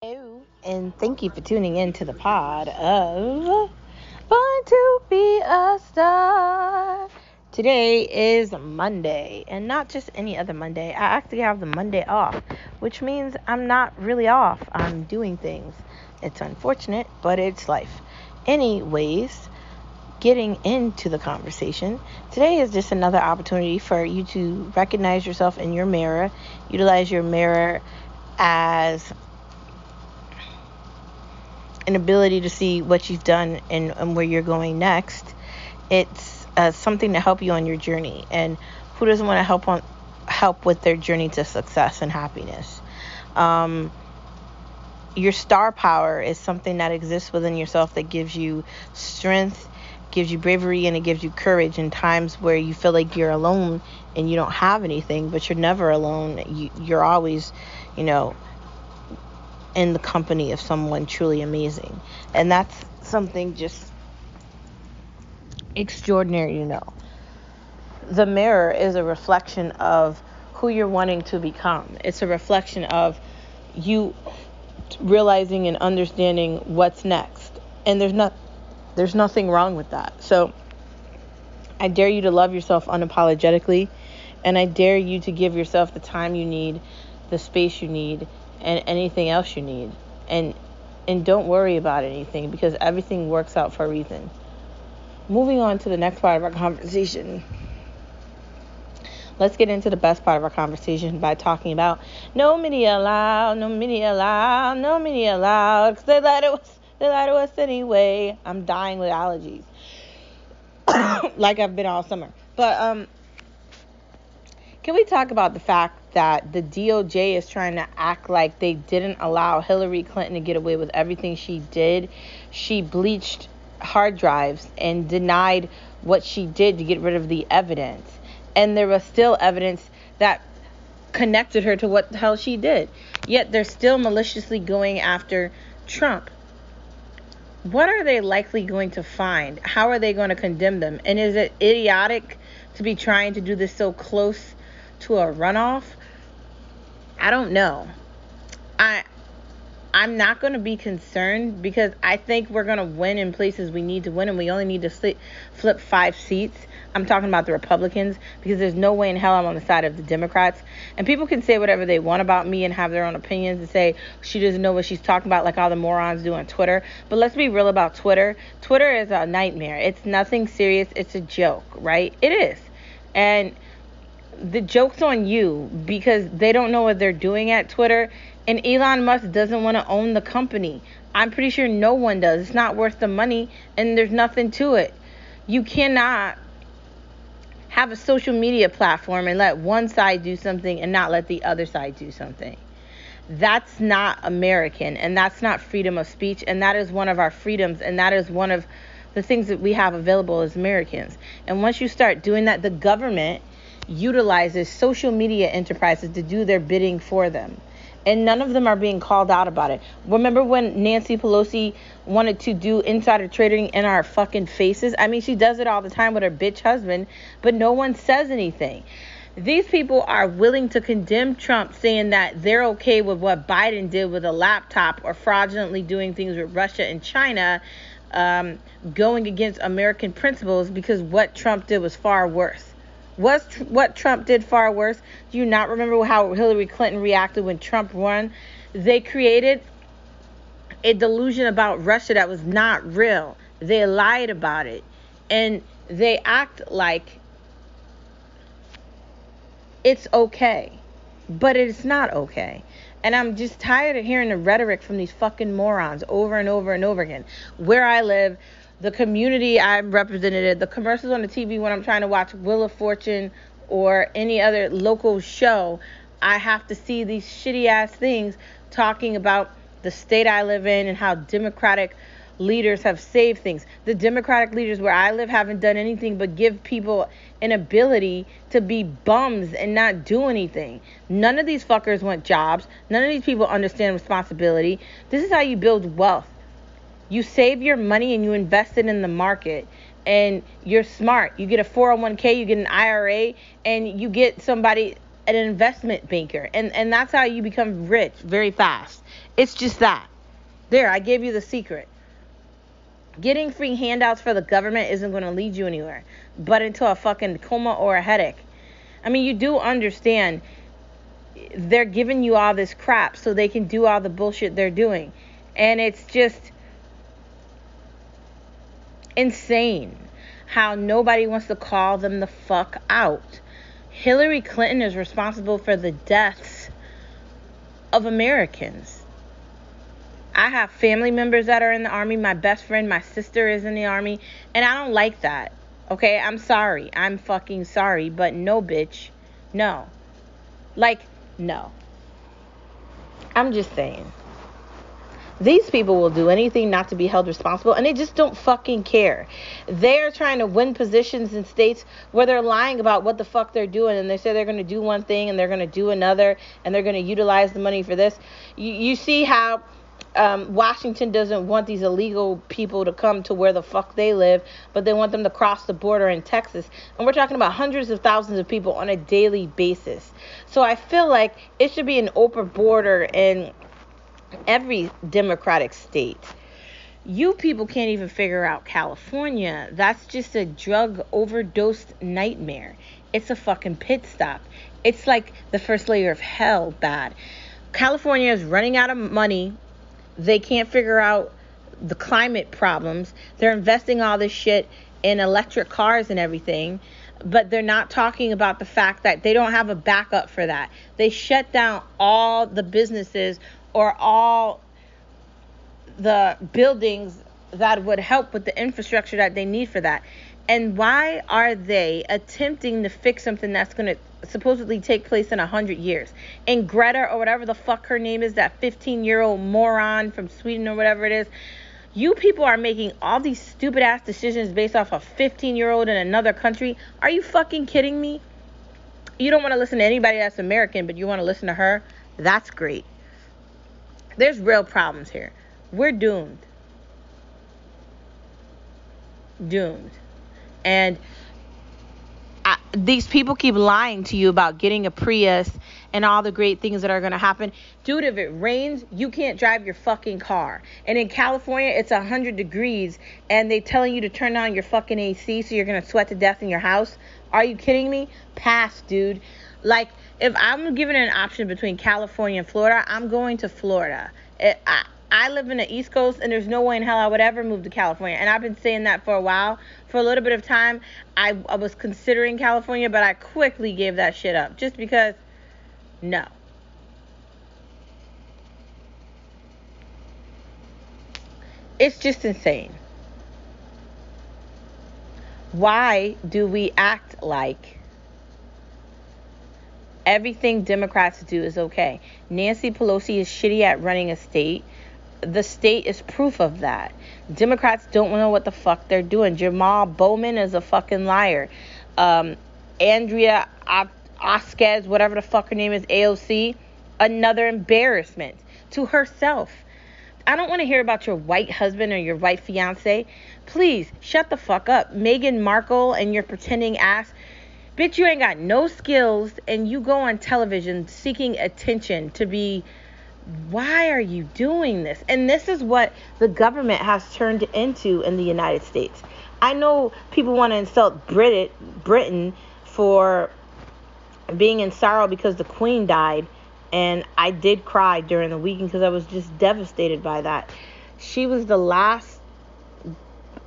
Hello, and thank you for tuning in to the pod of Born to Be a Star. Today is Monday, and not just any other Monday. I actually have the Monday off, which means I'm not really off. I'm doing things. It's unfortunate, but it's life. Anyways, getting into the conversation, today is just another opportunity for you to recognize yourself in your mirror, utilize your mirror as an ability to see what you've done and where you're going next. It's something to help you on your journey, and who doesn't want to help with their journey to success and happiness? Your star power is something that exists within yourself that gives you strength, gives you bravery, and it gives you courage in times where you feel like you're alone and you don't have anything. But you're never alone. You're always, in the company of someone truly amazing. And that's something just extraordinary to know. The mirror is a reflection of who you're wanting to become. It's a reflection of you realizing and understanding what's next. And there's nothing wrong with that. So I dare you to love yourself unapologetically, and I dare you to give yourself the time you need, the space you need, and anything else you need. And don't worry about anything, because everything works out for a reason. Moving on to the next part of our conversation. Let's get into the best part of our conversation by talking about no media allowed, no media allowed, no media allowed, because they lie to us anyway. I'm dying with allergies. Like I've been all summer. But can we talk about the fact that the DOJ is trying to act like they didn't allow Hillary Clinton to get away with everything she did? She bleached hard drives and denied what she did to get rid of the evidence. And there was still evidence that connected her to what the hell she did. Yet they're still maliciously going after Trump. What are they likely going to find? How are they going to condemn them? And is it idiotic to be trying to do this so close to a runoff? I don't know. I'm not going to be concerned, because I think we're going to win in places we need to win, and we only need to flip 5 seats. I'm talking about the Republicans, because there's no way in hell I'm on the side of the Democrats. And people can say whatever they want about me and have their own opinions and say she doesn't know what she's talking about, like all the morons do on Twitter. But let's be real about Twitter. Twitter is a nightmare. It's nothing serious. It's a joke, right? It is. And the joke's on you, because they don't know what they're doing at Twitter. And Elon Musk doesn't want to own the company. I'm pretty sure no one does. It's not worth the money, and there's nothing to it. You cannot have a social media platform and let one side do something and not let the other side do something. That's not American, and that's not freedom of speech, and that is one of our freedoms, and that is one of the things that we have available as Americans. And once you start doing that, the government utilizes social media enterprises to do their bidding for them. And none of them are being called out about it. Remember when Nancy Pelosi wanted to do insider trading in our fucking faces? I mean, she does it all the time with her bitch husband, but no one says anything. These people are willing to condemn Trump, saying that they're okay with what Biden did with a laptop, or fraudulently doing things with Russia and China, going against American principles, because what Trump did was far worse. Was what Trump did far worse? Do you not remember how Hillary Clinton reacted when Trump won? They created a delusion about Russia that was not real. They lied about it. And they act like it's okay. But it's not okay. And I'm just tired of hearing the rhetoric from these fucking morons over and over and over again. Where I live, the community I'm represented, the commercials on the TV when I'm trying to watch Wheel of Fortune or any other local show, I have to see these shitty ass things talking about the state I live in and how Democratic leaders have saved things. The Democratic leaders where I live haven't done anything but give people an ability to be bums and not do anything. None of these fuckers want jobs. None of these people understand responsibility. This is how you build wealth. You save your money and you invest it in the market, and you're smart. You get a 401k, you get an IRA, and you get somebody an investment banker. And that's how you become rich very fast. It's just that. There, I gave you the secret. Getting free handouts for the government isn't going to lead you anywhere, but into a fucking coma or a headache. I mean, you do understand they're giving you all this crap so they can do all the bullshit they're doing. And it's just insane how nobody wants to call them the fuck out. Hillary Clinton is responsible for the deaths of Americans. I have family members that are in the army. My best friend, my sister is in the army. And I don't like that. Okay, I'm sorry. I'm fucking sorry. But no, bitch. No. Like, no. I'm just saying. These people will do anything not to be held responsible, and they just don't fucking care. They're trying to win positions in states where they're lying about what the fuck they're doing, and they say they're going to do one thing and they're going to do another, and they're going to utilize the money for this. You see how Washington doesn't want these illegal people to come to where the fuck they live, but they want them to cross the border in Texas. And we're talking about hundreds of thousands of people on a daily basis. So I feel like it should be an open border in every democratic state. You people can't even figure out California. That's just a drug overdose nightmare. It's a fucking pit stop. It's like the first layer of hell bad. California is running out of money. They can't figure out the climate problems. They're investing all this shit in electric cars and everything, but they're not talking about the fact that they don't have a backup for that. They shut down all the businesses or all the buildings that would help with the infrastructure that they need for that. And why are they attempting to fix something that's going to supposedly take place in 100 years? And Greta, or whatever the fuck her name is, that 15-year-old moron from Sweden or whatever it is, you people are making all these stupid ass decisions based off a 15-year-old in another country. Are you fucking kidding me? You don't want to listen to anybody that's American, but you want to listen to her? That's great. There's real problems here. We're doomed. Doomed. And these people keep lying to you about getting a Prius and all the great things that are going to happen. Dude, if it rains, you can't drive your fucking car. And in California, it's 100 degrees, and they telling you to turn on your fucking AC so you're going to sweat to death in your house. Are you kidding me? Pass, dude. Like, if I'm given an option between California and Florida, I'm going to Florida. I live in the East Coast, and there's no way in hell I would ever move to California. And I've been saying that for a while. For a little bit of time, I was considering California, but I quickly gave that shit up. Just because, no. It's just insane. Why do we act like everything Democrats do is okay? Nancy Pelosi is shitty at running a state. The state is proof of that. Democrats don't know what the fuck they're doing. Jamal Bowman is a fucking liar. Andrea Osquez, whatever the fuck her name is, AOC, another embarrassment to herself. I don't want to hear about your white husband or your white fiance. Please, shut the fuck up. Meghan Markle and your pretending ass. Bitch, you ain't got no skills, and you go on television seeking attention to be... Why are you doing this? And this is what the government has turned into in the United States. I know people want to insult Britain for being in sorrow because the Queen died. And I did cry during the weekend because I was just devastated by that. She was the last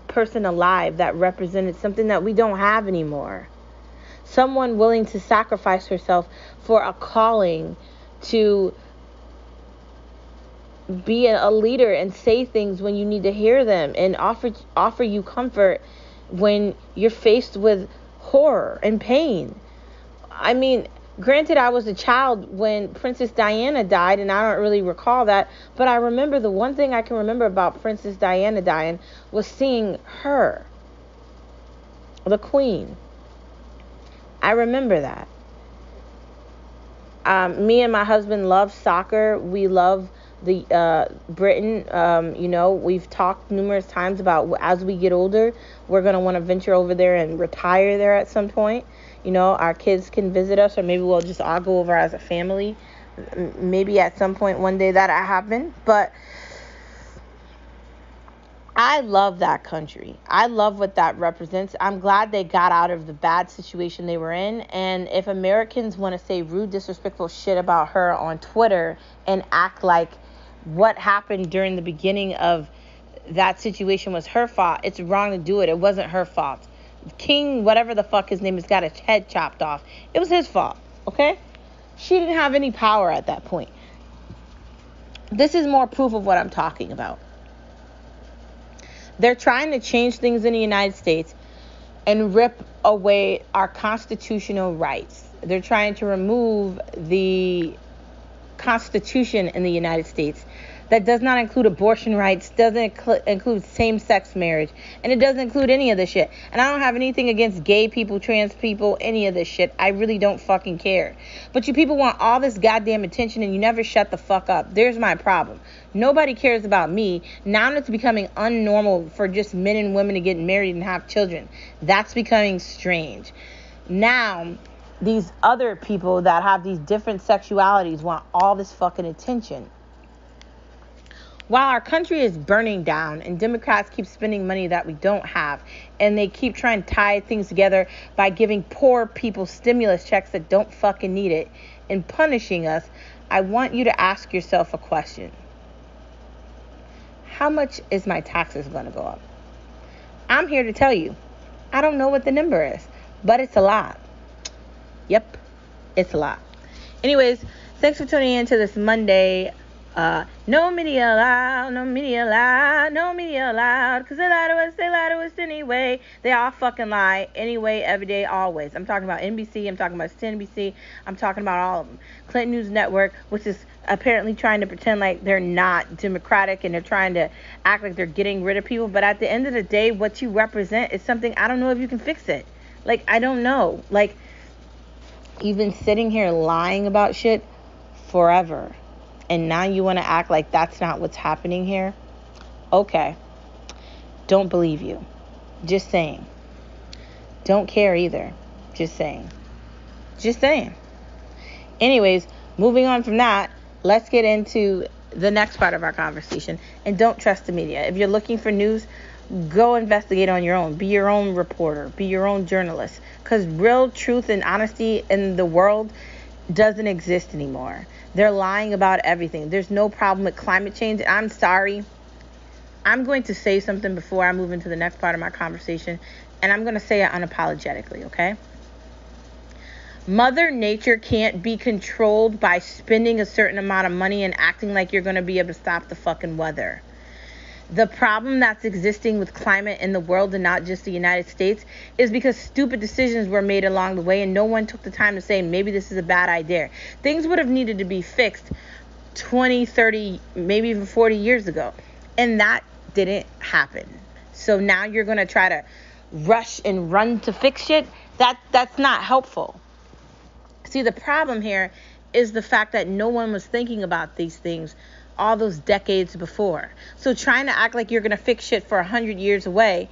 person alive that represented something that we don't have anymore. Someone willing to sacrifice herself for a calling to be a leader and say things when you need to hear them, and offer you comfort when you're faced with horror and pain. I mean, granted, I was a child when Princess Diana died, and I don't really recall that, but I remember the one thing I can remember about Princess Diana dying was seeing her, the Queen. I remember that. Me and my husband love soccer. We love the Britain. We've talked numerous times about as we get older, we're going to want to venture over there and retire there at some point. Our kids can visit us, or maybe we'll just all go over as a family. Maybe at some point one day that'll happen. But I love that country. I love what that represents. I'm glad they got out of the bad situation they were in. And if Americans want to say rude, disrespectful shit about her on Twitter and act like what happened during the beginning of that situation was her fault, it's wrong to do it. It wasn't her fault. King, whatever the fuck his name is, got his head chopped off. It was his fault, okay? She didn't have any power at that point. This is more proof of what I'm talking about. They're trying to change things in the United States and rip away our constitutional rights. They're trying to remove the Constitution in the United States that does not include abortion rights, doesn't include same-sex marriage, and it doesn't include any of this shit. And I don't have anything against gay people, trans people, any of this shit. I really don't fucking care. But you people want all this goddamn attention and you never shut the fuck up. There's my problem. Nobody cares about me. Now it's becoming unnormal for just men and women to get married and have children. That's becoming strange. Now, these other people that have these different sexualities want all this fucking attention. While our country is burning down and Democrats keep spending money that we don't have, and they keep trying to tie things together by giving poor people stimulus checks that don't fucking need it and punishing us, I want you to ask yourself a question. How much is my taxes going to go up? I'm here to tell you, I don't know what the number is, but it's a lot. Yep, it's a lot. Anyways, thanks for tuning in to this Monday. No media allowed, no media allowed, no media allowed, because they lie to us anyway. They all fucking lie anyway, every day, always. I'm talking about NBC, I'm talking about CNBC, I'm talking about all of them. Clinton News Network, which is apparently trying to pretend like they're not democratic and they're trying to act like they're getting rid of people. But at the end of the day, what you represent is something, I don't know if you can fix it. Like, I don't know. Like, you've been sitting here lying about shit forever. And now you want to act like that's not what's happening here? Okay. Don't believe you. Just saying. Don't care either. Just saying. Just saying. Anyways, moving on from that, let's get into the next part of our conversation. And don't trust the media. If you're looking for news, go investigate on your own. Be your own reporter. Be your own journalist. Because real truth and honesty in the world doesn't exist anymore. They're lying about everything. There's no problem with climate change. I'm sorry. I'm going to say something before I move into the next part of my conversation, and I'm going to say it unapologetically, okay? Mother Nature can't be controlled by spending a certain amount of money and acting like you're going to be able to stop the fucking weather. The problem that's existing with climate in the world, and not just the United States, is because stupid decisions were made along the way and no one took the time to say maybe this is a bad idea. Things would have needed to be fixed 20, 30, maybe even 40 years ago. And that didn't happen. So now you're going to try to rush and run to fix shit? That's not helpful. See, the problem here is the fact that no one was thinking about these things all those decades before. So trying to act like you're going to fix shit for 100 years away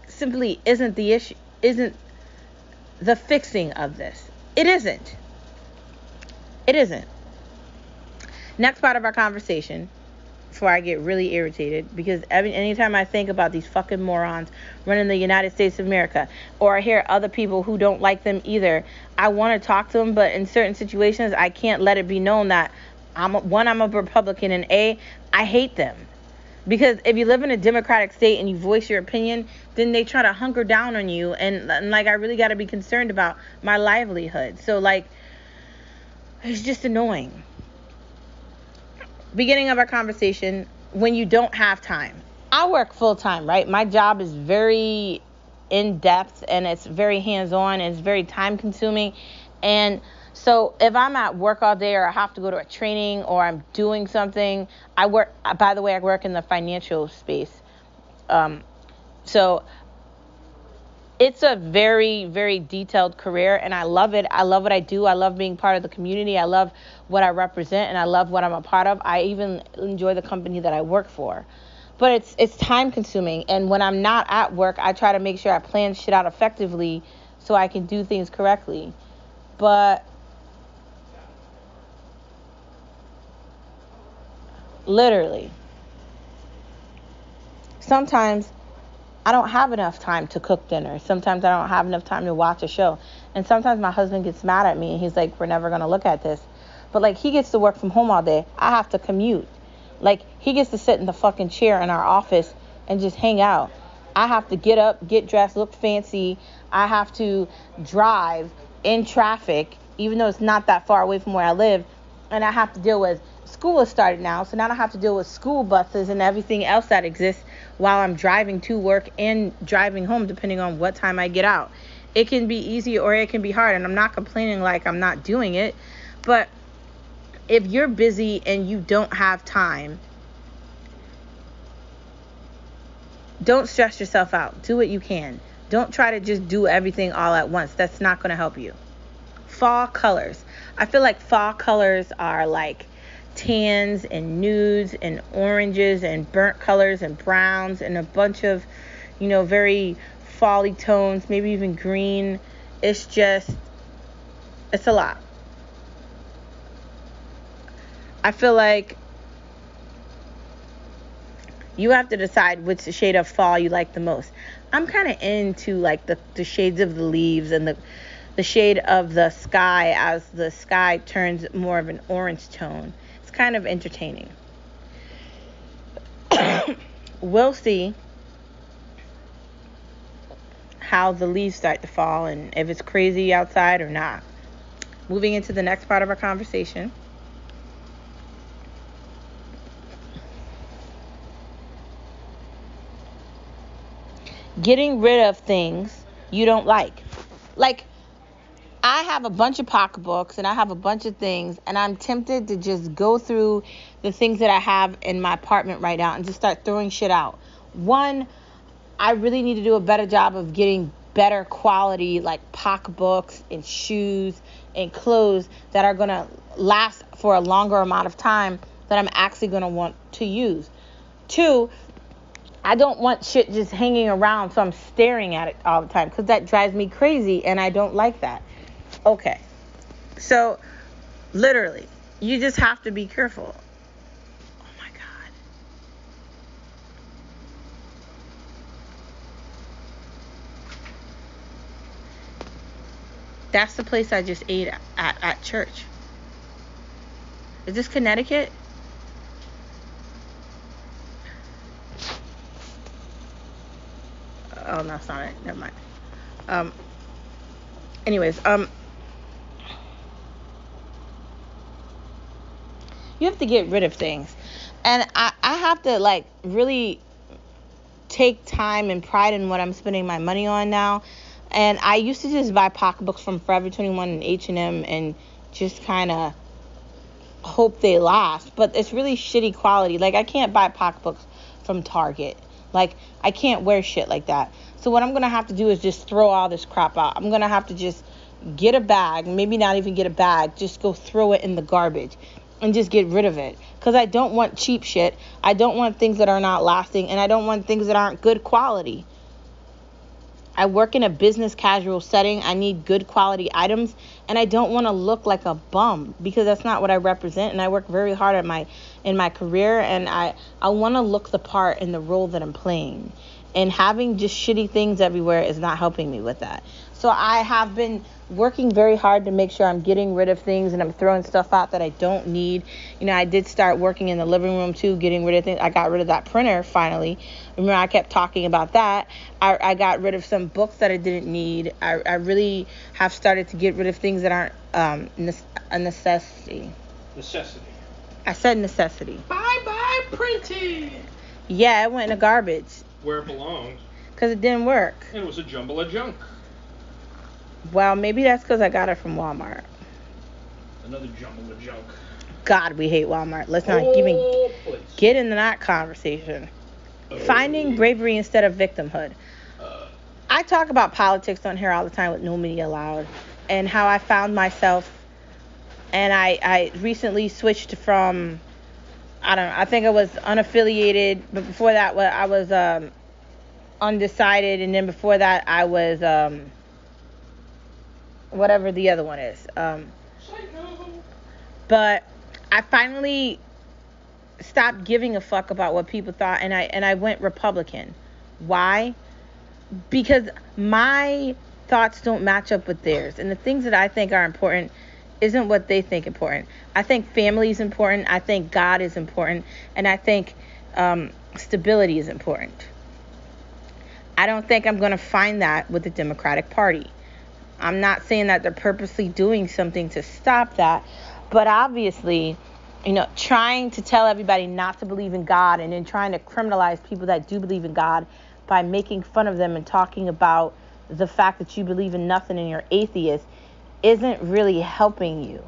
simply isn't the issue, isn't the fixing of this. It isn't. It isn't. Next part of our conversation, before I get really irritated, because anytime I think about these fucking morons running the United States of America, or I hear other people who don't like them either, I want to talk to them, but in certain situations, I can't let it be known that I'm a Republican, and I hate them. Because if you live in a democratic state and you voice your opinion, then they try to hunker down on you. And like, I really got to be concerned about my livelihood. So, like, it's just annoying. Beginning of our conversation, when you don't have time. I work full time, right? My job is very in depth and it's very hands-on and it's very time consuming. And so if I'm at work all day, or I have to go to a training, or I'm doing something, I work in the financial space. So It's a very, very detailed career, and I love it. I love what I do. I love being part of the community. I love what I represent, and I love what I'm a part of. I even enjoy the company that I work for. But it's time consuming, and when I'm not at work, I try to make sure I plan shit out effectively so I can do things correctly. But literally, sometimes I don't have enough time to cook dinner. Sometimes I don't have enough time to watch a show. And sometimes my husband gets mad at me and he's like, we're never going to look at this. But like, he gets to work from home all day. I have to commute. Like, he gets to sit in the fucking chair in our office and just hang out. I have to get up, get dressed, look fancy. I have to drive in traffic, even though it's not that far away from where I live. And I have to deal with, school has started now, so now I have to deal with school buses and everything else that exists while I'm driving to work and driving home, depending on what time I get out. It can be easy or it can be hard, and I'm not complaining like I'm not doing it. But if you're busy and you don't have time, don't stress yourself out. Do what you can. Don't try to just do everything all at once. That's not going to help you. Fall colors. I feel like fall colors are like tans and nudes and oranges and burnt colors and browns and a bunch of, very fall-y tones, maybe even green. It's a lot. I feel like you have to decide which shade of fall you like the most. I'm kind of into like the shades of the leaves and the shade of the sky as the sky turns more of an orange tone. It's kind of entertaining. We'll see how the leaves start to fall and if it's crazy outside or not. Moving into the next part of our conversation. Getting rid of things you don't like. Like, I have a bunch of pocketbooks and I have a bunch of things, and I'm tempted to just go through the things that I have in my apartment right now and just start throwing shit out. One, I really need to do a better job of getting better quality like pocketbooks and shoes and clothes that are going to last for a longer amount of time that I'm actually going to want to use. Two, I don't want shit just hanging around so I'm staring at it all the time, because that drives me crazy and I don't like that. Okay, so literally, you just have to be careful. Oh my God. That's the place I just ate at church. Is this Connecticut? Oh, no, it's not it. Never mind. Anyways, you have to get rid of things. And I have to, like, really take time and pride in what I'm spending my money on now. And I used to just buy pocketbooks from Forever 21 and H&M and just kind of hope they last. But it's really shitty quality. Like, I can't buy pocketbooks from Target. Like, I can't wear shit like that. So what I'm going to have to do is just throw all this crap out. I'm going to have to just get a bag, maybe not even get a bag, just go throw it in the garbage and just get rid of it. Because I don't want cheap shit. I don't want things that are not lasting, and I don't want things that aren't good quality. I work in a business casual setting. I need good quality items, and I don't want to look like a bum, because that's not what I represent. And I work very hard in my career, and I want to look the part in the role that I'm playing. And having just shitty things everywhere is not helping me with that. So I have been working very hard to make sure I'm getting rid of things and I'm throwing stuff out that I don't need. I did start working in the living room too, getting rid of things. I got rid of that printer finally. Remember, I kept talking about that. I got rid of some books that I didn't need. I really have started to get rid of things that aren't a necessity. Necessity. I said necessity. Bye-bye printing. Yeah, it went in the garbage. Where it belonged. Because it didn't work. It was a jumble of junk. Well, maybe that's because I got it from Walmart. Another jumble of junk. God, we hate Walmart. Let's not even get into that conversation. Finding bravery instead of victimhood. I talk about politics on here all the time with No Media Allowed, and how I found myself, and I recently switched from, I don't know, I think I was unaffiliated, but before that I was undecided, and then before that I was whatever the other one is. But I finally stopped giving a fuck about what people thought, and I went Republican. Why? Because my thoughts don't match up with theirs, and the things that I think are important isn't what they think important. I think family is important. I think God is important, and I think stability is important. I don't think I'm going to find that with the Democratic Party. I'm not saying that they're purposely doing something to stop that, but obviously, trying to tell everybody not to believe in God, and then trying to criminalize people that do believe in God by making fun of them and talking about the fact that you believe in nothing and you're atheist isn't really helping you.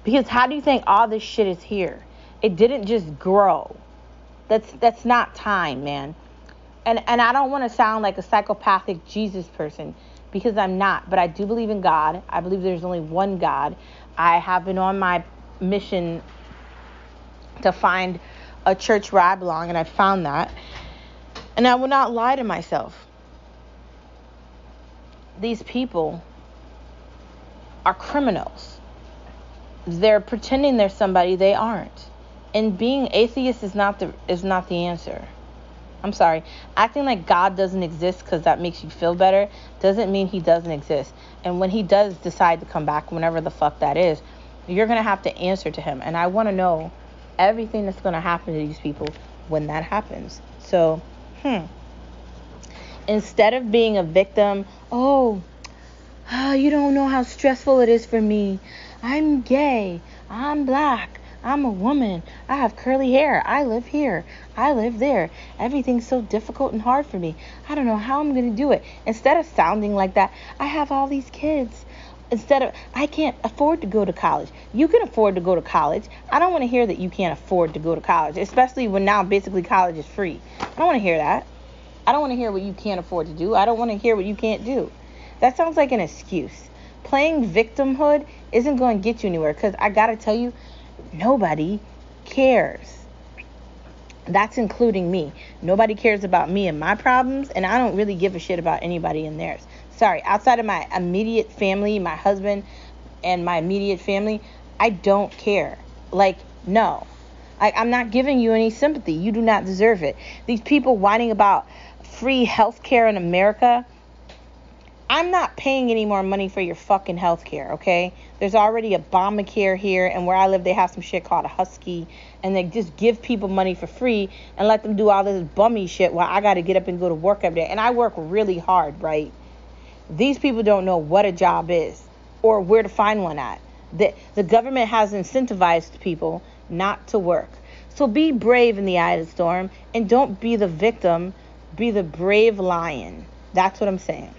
Because how do you think all this shit is here? It didn't just grow. That's not time, man. And I don't want to sound like a psychopathic Jesus person, because I'm not. But I do believe in God. I believe there's only one God. I have been on my mission to find a church where I belong, and I found that. And I will not lie to myself. These people are criminals. They're pretending they're somebody they aren't. And being atheist is not the answer. I'm sorry. Acting like God doesn't exist because that makes you feel better doesn't mean he doesn't exist. And when he does decide to come back, whenever the fuck that is, you're going to have to answer to him. And I want to know everything that's going to happen to these people when that happens. So, instead of being a victim, you don't know how stressful it is for me. I'm gay. I'm black. I'm a woman. I have curly hair. I live here. I live there. Everything's so difficult and hard for me. I don't know how I'm going to do it. Instead of sounding like that, I have all these kids. Instead of, I can't afford to go to college. You can afford to go to college. I don't want to hear that you can't afford to go to college, especially when now basically college is free. I don't want to hear that. I don't want to hear what you can't afford to do. I don't want to hear what you can't do. That sounds like an excuse. Playing victimhood isn't going to get you anywhere, because I got to tell you, nobody cares. That's including me. Nobody cares about me and my problems, and I don't really give a shit about anybody in theirs. Sorry, outside of my immediate family, my husband and my immediate family, I don't care. No. I'm not giving you any sympathy. You do not deserve it. These people whining about free health care in America, I'm not paying any more money for your fucking health care, okay? There's already Obamacare here, and where I live, they have some shit called a Husky, and they just give people money for free and let them do all this bummy shit while I got to get up and go to work every day. And I work really hard, right? These people don't know what a job is or where to find one at. The government has incentivized people not to work. So be brave in the eye of the storm, and don't be the victim. Be the brave lion. That's what I'm saying.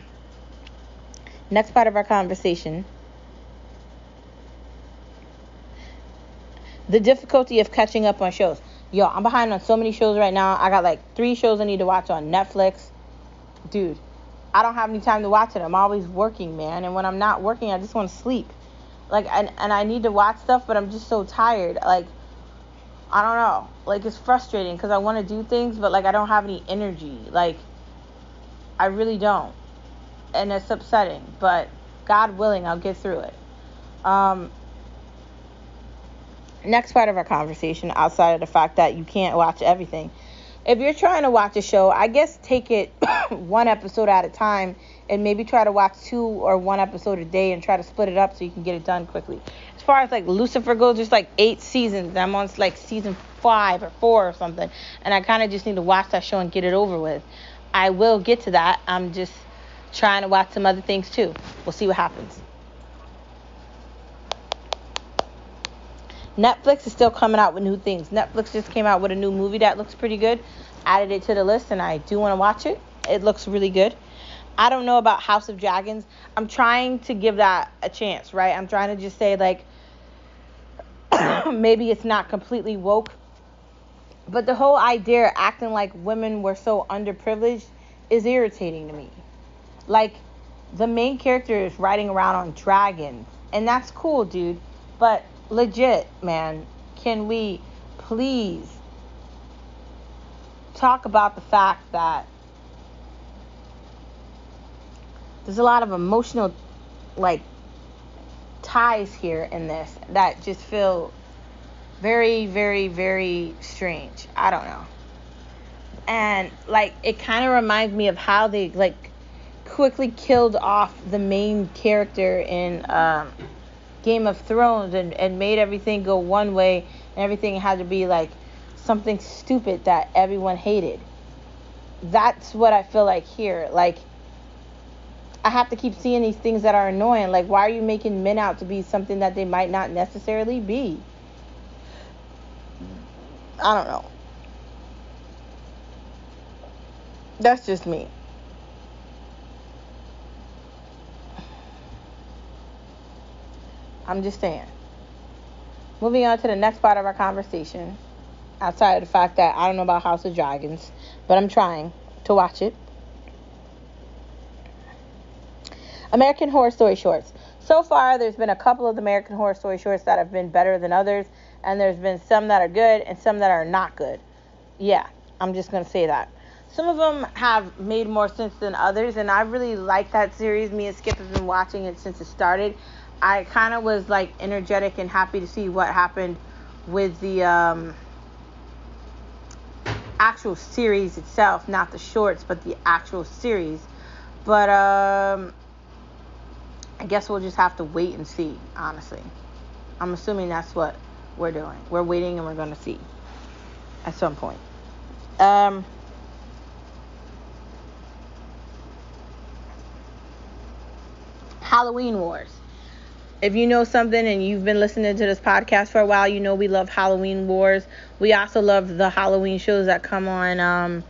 Next part of our conversation. The difficulty of catching up on shows. Yo, I'm behind on so many shows right now. I got 3 shows I need to watch on Netflix. Dude, I don't have any time to watch it. I'm always working, man. And when I'm not working, I just want to sleep. And I need to watch stuff, but I'm just so tired. I don't know. It's frustrating because I want to do things, but I don't have any energy. I really don't. And it's upsetting, but God willing, I'll get through it. Next part of our conversation, outside of the fact that you can't watch everything. If you're trying to watch a show, I guess take it one episode at a time, and maybe try to watch 2 or 1 episode a day, and try to split it up so you can get it done quickly. As far as Lucifer goes, there's 8 seasons. I'm on season 5 or 4 or something, and I kind of just need to watch that show and get it over with. I will get to that. I'm just trying to watch some other things too. We'll see what happens. Netflix is still coming out with new things. Netflix just came out with a new movie that looks pretty good. Added it to the list, and I do want to watch it. It looks really good. I don't know about House of Dragons. I'm trying to give that a chance, right? I'm trying to just say maybe it's not completely woke. But the whole idea of acting like women were so underprivileged is irritating to me. Like, the main character is riding around on dragons, and that's cool, dude. But legit, man, can we please talk about the fact that there's a lot of emotional, like, ties here in this that just feel very, very, very strange. I don't know. And, like, it kind of reminds me of how they, like, quickly killed off the main character in Game of Thrones and made everything go one way, and everything had to be, like, something stupid that everyone hated. That's what I feel like here. Like, I have to keep seeing these things that are annoying. Like, why are you making men out to be something that they might not necessarily be? I don't know. That's just me. I'm just saying. Moving on to the next part of our conversation. Outside of the fact that I don't know about House of Dragons, but I'm trying to watch it. American Horror Story shorts. So far, there's been a couple of the American Horror Story shorts that have been better than others, and there's been some that are good and some that are not good. Yeah, I'm just going to say that. Some of them have made more sense than others, and I really like that series. Me and Skip have been watching it since it started. I kind of was, like, energetic and happy to see what happened with the actual series itself, not the shorts, but the actual series. But I guess we'll just have to wait and see, honestly. I'm assuming that's what we're doing. We're waiting and we're going to see at some point. Halloween Wars. If you know something and you've been listening to this podcast for a while, you know we love Halloween Wars. We also love the Halloween shows that come on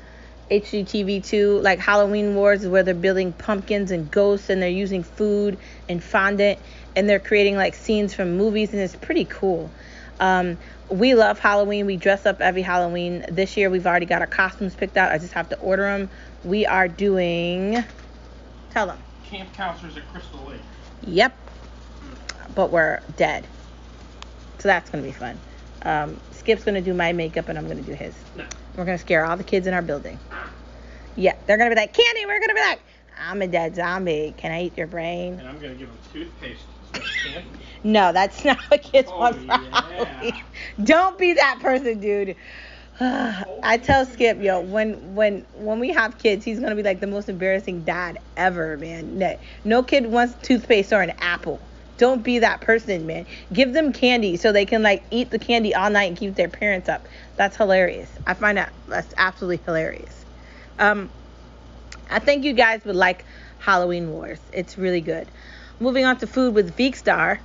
HGTV too. Like Halloween Wars is where they're building pumpkins and ghosts, and they're using food and fondant, and they're creating like scenes from movies, and it's pretty cool. We love Halloween. We dress up every Halloween. This year we've already got our costumes picked out. I just have to order them. We are doing... Tell them. Camp counselors at Crystal Lake. Yep. But we're dead. So that's going to be fun. Skip's going to do my makeup and I'm going to do his. No. We're going to scare all the kids in our building. Yeah, they're going to be like, Candy, we're going to be like, I'm a dead zombie. Can I eat your brain? And I'm going to give them toothpaste. No, that's not what kids want for yeah. Halloween. Don't be that person, dude. I tell Skip, yo, when we have kids, he's going to be like the most embarrassing dad ever, man. No kid wants toothpaste or an apple. Don't be that person, man. Give them candy so they can, like, eat the candy all night and keep their parents up. That's hilarious. I find that's absolutely hilarious. I think you guys would like Halloween Wars. It's really good. Moving on to food with Veekstar.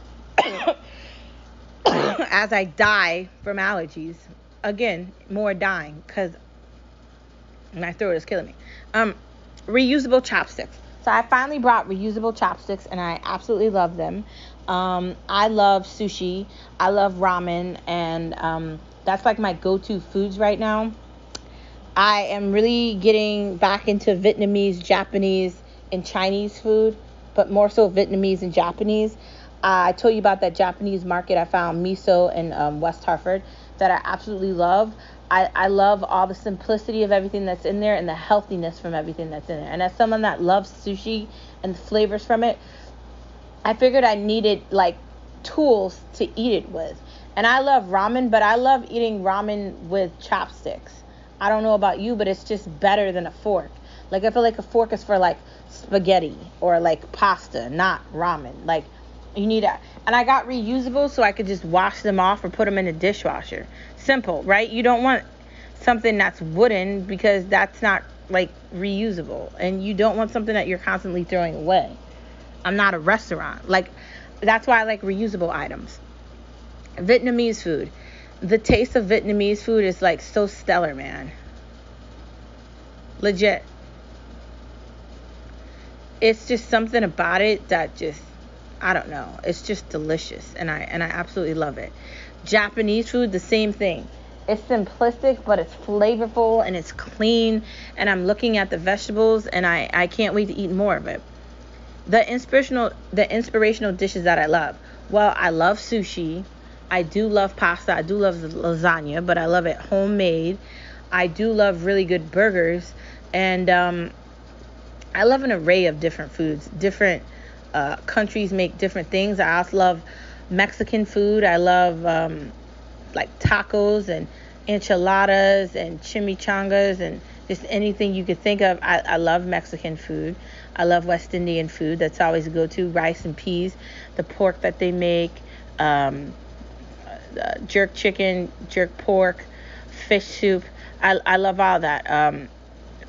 As I die from allergies. Again, more dying because my throat is killing me. Reusable chopsticks. So I finally brought reusable chopsticks, and I absolutely love them. I love sushi. I love ramen, and that's like my go-to foods right now. I am really getting back into Vietnamese, Japanese, and Chinese food, but more so Vietnamese and Japanese. I told you about that Japanese market I found, miso in West Hartford, that I absolutely love. I love all the simplicity of everything that's in there and the healthiness from everything that's in there. And as someone that loves sushi and the flavors from it, I figured I needed like tools to eat it with. And I love ramen, but I love eating ramen with chopsticks. I don't know about you, but it's just better than a fork. Like I feel like a fork is for like spaghetti or like pasta, not ramen. Like you need and I got reusable so I could just wash them off or put them in a dishwasher. Simple, right? You don't want something that's wooden because that's not like reusable, and you don't want something that you're constantly throwing away. I'm not a restaurant. Like that's why I like reusable items. Vietnamese food. The taste of Vietnamese food is like so stellar, man. Legit. It's just something about it that just, I don't know. It's just delicious, and I absolutely love it. Japanese food, the same thing. It's simplistic, but it's flavorful and it's clean. And I'm looking at the vegetables, and I can't wait to eat more of it. The inspirational dishes that I love. Well, I love sushi. I do love pasta. I do love lasagna, but I love it homemade. I do love really good burgers, and I love an array of different foods. Different countries make different things. I also love Mexican food. I love like tacos and enchiladas and chimichangas and just anything you could think of. I love Mexican food. I love West Indian food. That's always a go-to. Rice and peas, the pork that they make, jerk chicken, jerk pork, fish soup. I love all that.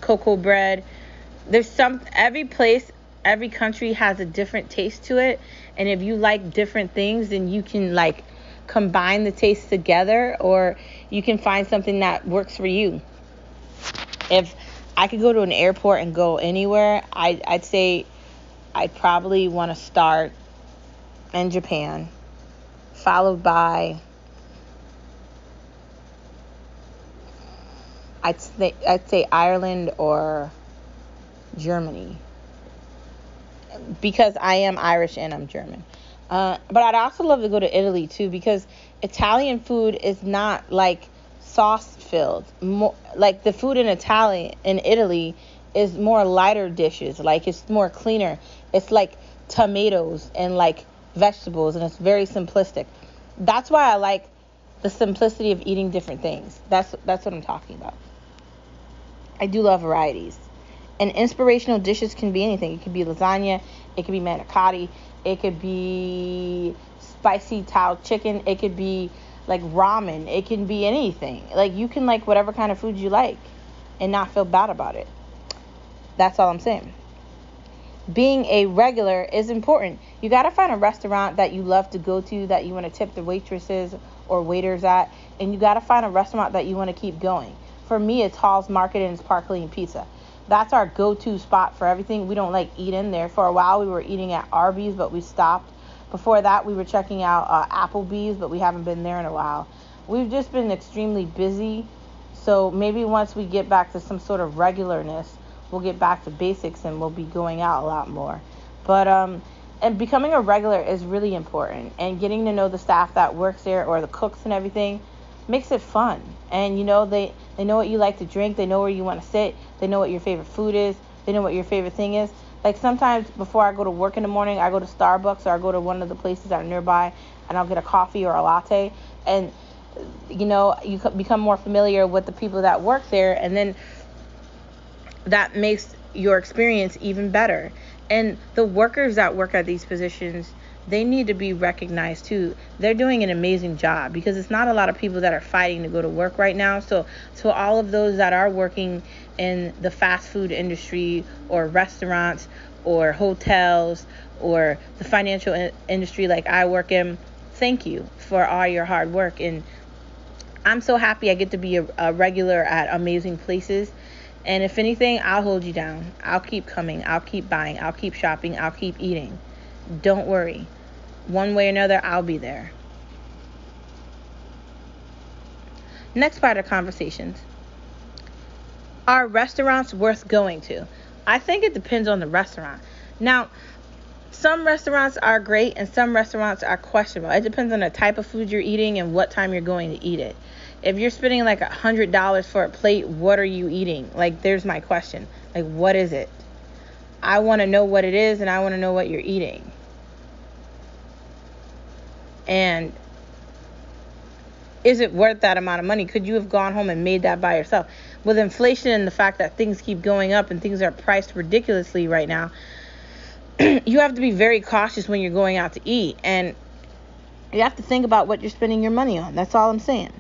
Cocoa bread. Every country has a different taste to it. And if you like different things, then you can like combine the tastes together, or you can find something that works for you. If I could go to an airport and go anywhere, I'd say I'd probably want to start in Japan, followed by I'd say Ireland or Germany, because I am Irish and I'm German. But I'd also love to go to Italy too, because Italian food is not like sauce filled. Like the food in Italy is more lighter dishes. Like it's more cleaner. It's like tomatoes and like vegetables, and it's very simplistic. That's why I like the simplicity of eating different things. That's what I'm talking about. I do love varieties. And inspirational dishes can be anything. It could be lasagna. It could be manicotti. It could be spicy Thai chicken. It could be like ramen. It can be anything. Like you can like whatever kind of food you like and not feel bad about it. That's all I'm saying. Being a regular is important. You got to find a restaurant that you love to go to, that you want to tip the waitresses or waiters at. And you got to find a restaurant that you want to keep going. For me, it's Hall's Market and it's Park Lane Pizza. That's our go-to spot for everything. We don't like eat in there. For a while, we were eating at Arby's, but we stopped. Before that, we were checking out Applebee's, but we haven't been there in a while. We've just been extremely busy. So maybe once we get back to some sort of regularness, we'll get back to basics and we'll be going out a lot more. But and becoming a regular is really important. And getting to know the staff that works there, or the cooks and everything, makes it fun. And you know, they know what you like to drink, they know where you want to sit, they know what your favorite food is, they know what your favorite thing is. Like sometimes before I go to work in the morning, I go to Starbucks, or I go to one of the places that are nearby, and I'll get a coffee or a latte. And you know, you become more familiar with the people that work there, and then that makes your experience even better. And the workers that work at these positions, they need to be recognized too. They're doing an amazing job, because it's not a lot of people that are fighting to go to work right now. So all of those that are working in the fast food industry, or restaurants, or hotels, or the financial industry like I work in, thank you for all your hard work. And I'm so happy I get to be a regular at amazing places. And if anything, I'll hold you down. I'll keep coming. I'll keep buying. I'll keep shopping. I'll keep eating. Don't worry. One way or another, I'll be there. Next part of conversations. Are restaurants worth going to? I think it depends on the restaurant. Now, some restaurants are great and some restaurants are questionable. It depends on the type of food you're eating and what time you're going to eat it. If you're spending like $100 for a plate, what are you eating? Like, there's my question. Like, what is it? I want to know what it is, and I want to know what you're eating. And is it worth that amount of money? Could you have gone home and made that by yourself? With inflation and the fact that things keep going up and things are priced ridiculously right now, you have to be very cautious when you're going out to eat. And you have to think about what you're spending your money on. That's all I'm saying.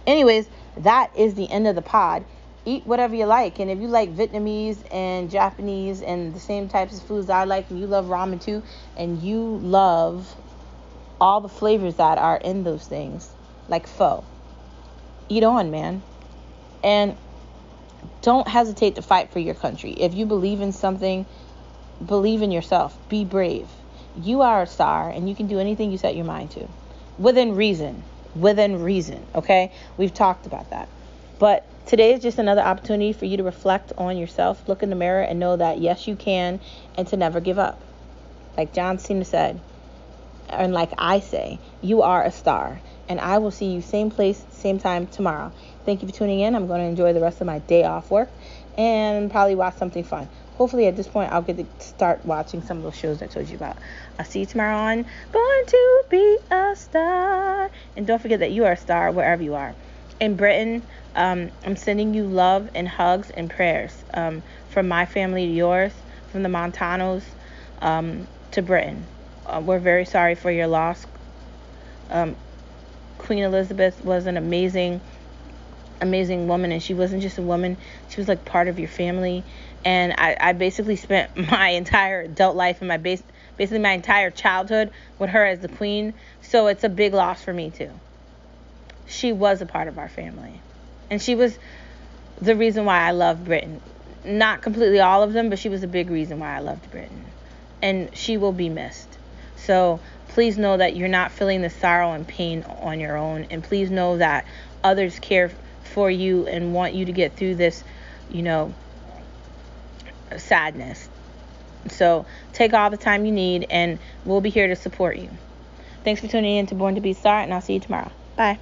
Anyways, that is the end of the pod. Eat whatever you like. And if you like Vietnamese and Japanese and the same types of foods I like, and you love ramen too, and you love all the flavors that are in those things, like pho, eat on, man. And don't hesitate to fight for your country. If you believe in something, believe in yourself. Be brave. You are a star, and you can do anything you set your mind to. Within reason. within reason, okay? We've talked about that. But today is just another opportunity for you to reflect on yourself, look in the mirror, and know that yes, you can, and to never give up. Like John Cena said, and like I say, you are a star. And I will see you same place, same time tomorrow. Thank you for tuning in. I'm going to enjoy the rest of my day off work and probably watch something fun. Hopefully at this point I'll get to start watching some of those shows I told you about. I'll see you tomorrow on Born to Be a Star. And don't forget that you are a star wherever you are. In Britain, I'm sending you love and hugs and prayers from my family to yours, from the Montanos to Britain. We're very sorry for your loss. Queen Elizabeth was an amazing woman, and she wasn't just a woman, she was like part of your family. And I basically spent my entire adult life and basically my entire childhood with her as the queen, so it's a big loss for me too. She was a part of our family, and she was the reason why I loved Britain. Not completely all of them, but she was a big reason why I loved Britain, and she will be missed. So please know that you're not feeling the sorrow and pain on your own. And please know that others care for you and want you to get through this, sadness. So take all the time you need, and we'll be here to support you. Thanks for tuning in to Born to Be Star, and I'll see you tomorrow. Bye.